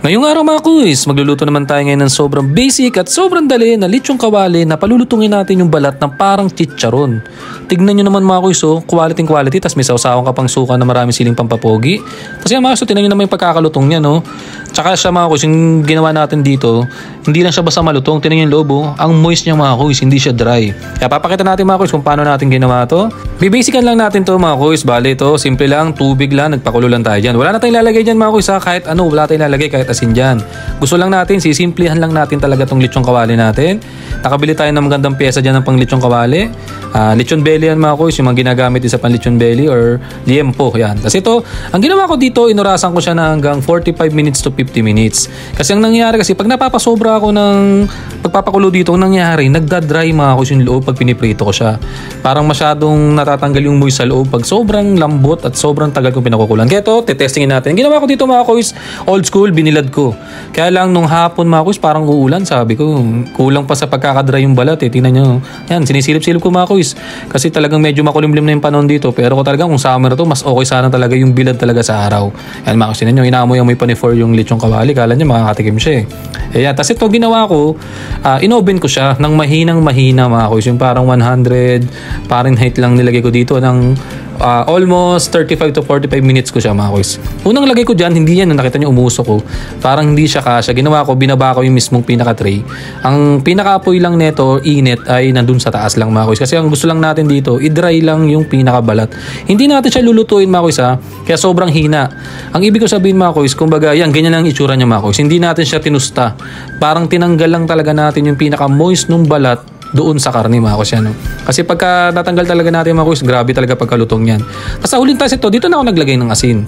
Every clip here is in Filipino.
Ngayong araw mga kuys, magluluto naman tayo ngayon ng sobrang basic at sobrang dali na lechong kawali na palulutungin natin yung balat ng parang chicharon. Tignan nyo naman mga kuys, quality, tas may sausawan ka pang suka na maraming siling pampapogi. Tapos yan mga kuys, tignan nyo naman yung pagkakalutong niya, no? Tsaka siya mga kuys, yung ginawa natin dito, hindi lang siya basta malutong. Tignan nyo yung loob, ang moist niya mga kuys, hindi siya dry. Kaya papakita natin mga kuys kung paano natin ginawa to. Bibasican lang natin to mga kuys, bale ito, simple lang, tubig lang, nagpakulo lang tayo dyan. Wala na tayong lalagay dyan mga kuys, kahit ano, wala tayong lalagay kahit asin dyan. Gusto lang natin, sisimplihan lang natin talaga tong lechong kawali natin. Nakabili tayo ng magandang pyesa dyan ng pang lechong kawali. Lechon belly yan mga kuys, yung mga ginagamit din sa pan lechon belly or liempo, yan. Kasi ito, ang ginawa ko dito, inurasan ko siya na hanggang 45 minutes to 50 minutes. Kasi ang nangyari kasi, pag napapasobra ako ng pagpapakulo dito, ang nangyari, nagda-dry mga kuys yung loob pag piniprito ko siya. Parang masyadong natatanggal yung moist sa loob pag sobrang lambot at sobrang tagal kong pinakukulan. Kaya ito, tetestingin natin. Ang ginawa ko dito mga kuys, old school, binilad ko. Kaya lang nung hapon mga kuys, parang uulan, sabi ko, kulang pa sa pagkakadry yung balat eh. Tingnan nyo. Yan, sinisilip-silip ko mga kuys. Kasi talagang medyo makulimlim na yung panahon dito. Pero ko talagang kung summer to, mas okay sana talaga yung bilad talaga sa araw. Yan mga kuys, tingnan nyo, inaamoy yung may panifor yung lechong kawali. Kala nyo makakatikim siya eh. Yan, tapos ito ginawa ko, in-oven ko siya ng mahinang-mahina mga kuys. Yung parang 100 Fahrenheit lang nilagay ko dito ng almost 35 to 45 minutes ko siya mga kuys. Unang lagay ko dyan, hindi yan, nakita nyo umusok ko. Parang hindi siya kasya. Ginawa ko, binaba ko yung mismong pinaka-tray. Ang pinaka-apoy lang neto, init, ay nandun sa taas lang mga kuys. Kasi ang gusto lang natin dito, i-dry lang yung pinaka-balat. Hindi natin siya lulutuin mga kuys kaya sobrang hina. Ang ibig ko sabihin mga kuys, kumbaga yan, ganyan lang itsura niya mga kuys. Hindi natin siya tinusta. Parang tinanggal lang talaga natin yung pinaka-moist nung balat doon sa karne mga kuys yan. Kasi pagka natanggal talaga natin mga kuys, grabe talaga pagkalutong yan. Tapos sa huling taas ito, dito na ako naglagay ng asin.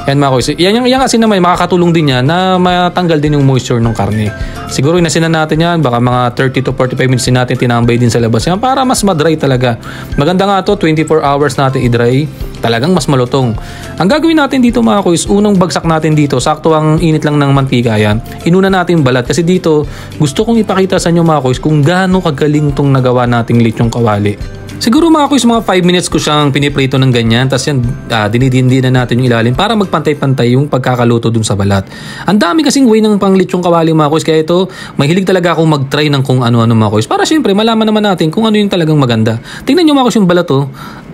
Yan mga kuys. Yung asin naman, makakatulong din yan na matanggal din yung moisture ng karne. Siguro inasinan natin yan, baka mga 30 to 45 minutes din natin tinambay din sa labas yan para mas madry talaga. Maganda nga to, 24 hours natin i-dry. Talagang mas malutong. Ang gagawin natin dito mga kuys, unang bagsak natin dito, sakto ang init lang ng mantika yan. Inuna natin balat kasi dito gusto kong ipakita sa inyo mga kuys kung gaano kagaling tong nagawa nating lechong kawali. Siguro mga kuys, mga 5 minutes ko siyang piniprito ng ganyan. Tapos yan, dinidindi na natin yung ilalim para magpantay-pantay yung pagkakaluto dun sa balat. Ang dami kasing way ng pang lechong kawali mga kuys. Kaya ito, mahilig talaga akong mag-try ng kung ano-ano mga kuys. Para syempre, malaman naman natin kung ano yung talagang maganda. Tingnan nyo mga kuys yung balat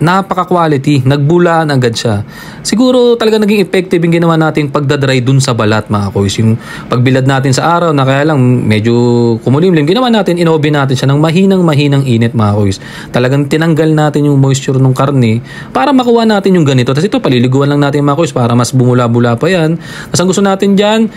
napaka-quality. Nagbulaan agad siya. Siguro talaga naging effective yung ginawa natin pagdadry dun sa balat mga kuys. Yung pagbilad natin sa araw na kaya lang medyo kumulimlim. Ginawa natin, in-oven natin siya ng mahinang init mga kuys. Talagang tinanggal natin yung moisture ng karne para makuha natin yung ganito. Tapos ito, paliliguan lang natin mga kuys para mas bumula-bula pa yan. Tapos ang gusto natin dyan,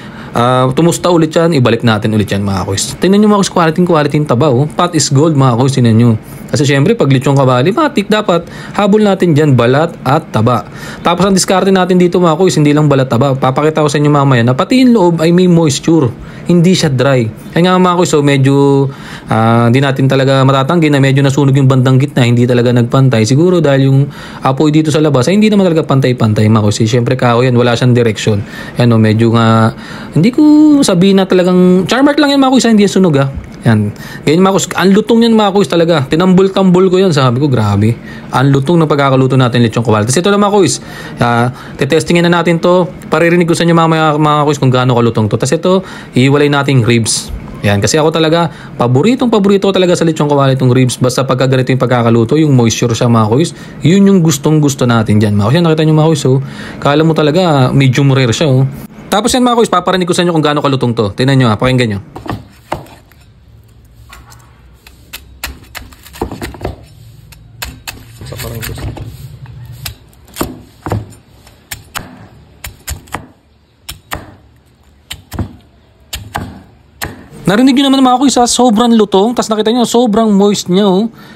tumusta ulit yan, ibalik natin ulit yan mga kuys. Tingnan nyo mga kuys, quality yung taba. Pot is gold mga kuys, tingnan nyo. Kasi syempre, pag lechong kawali, matik dapat habol natin dyan balat at taba. Tapos ang diskarte natin dito mga kuys, hindi lang balat taba. Papakita ko sa inyo mamaya na pati yung loob ay may moisture. Hindi siya dry. Kaya nga mga kuys, so medyo hindi natin talaga matatanggi na medyo nasunog yung bandang gitna, hindi talaga nagpantay. Siguro dahil yung apoy dito sa labas ay hindi naman talaga pantay-pantay mga kuys. Syempre kahoy yan, wala siyang direksyon. Yan medyo nga, hindi ko sabihin na talagang, charmark lang yan mga kuys, hindi yan sunog Yan. Ganyan mga kuys, ang lutong yan mga kuys talaga. Tinambol-tambol ko yan. Sabi ko, grabe. Ang lutong ng pagkakaluto natin lechong kawali. Tapos ito na mga kuys, tetestingin na natin to. Paririnig ko sa inyo mga kuys kung gaano kalutong to. Tapos ito, iiwalay nating ribs. Yan. Kasi ako talaga, paborito talaga sa lechong kawali itong ribs. Basta pagka ganito yung pagkakaluto, yung moisture siya mga kuys, yun yung gustong-gusto natin dyan. Mga kuys, yan, nakita nyo mga kuys, kala mo talaga, medium rare siya. Tapos yan mga kuys, paparinig ko sa inyo kung gaano kalutong to. Tingnan nyo pakinggan nyo. Narinig nyo naman mga kuys, sobrang lutong. Tapos nakita nyo, sobrang moist niya.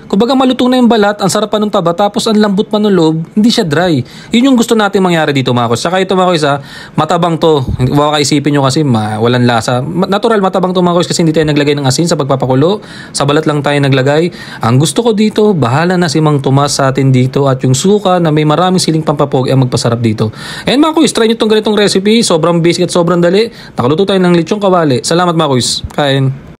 Kumbaga malutong na yung balat, ang sarap pa ng taba, tapos ang lambot pa ng loob, hindi siya dry. Yun yung gusto natin mangyari dito mga kuys. Saka ito mga kuys, matabang to. Baka kaisipin nyo kasi walang lasa. Natural matabang to mga kuys kasi hindi tayo naglagay ng asin sa pagpapakulo. Sa balat lang tayo naglagay. Ang gusto ko dito, bahala na si Mang Tomas sa atin dito at yung suka na may maraming siling pampapog ay magpasarap dito. And mga kuys, try nyo itong ganitong recipe. Sobrang basic at sobrang dali. Nakaluto tayo ng lechong kawali. Salamat mga kuys. Kain.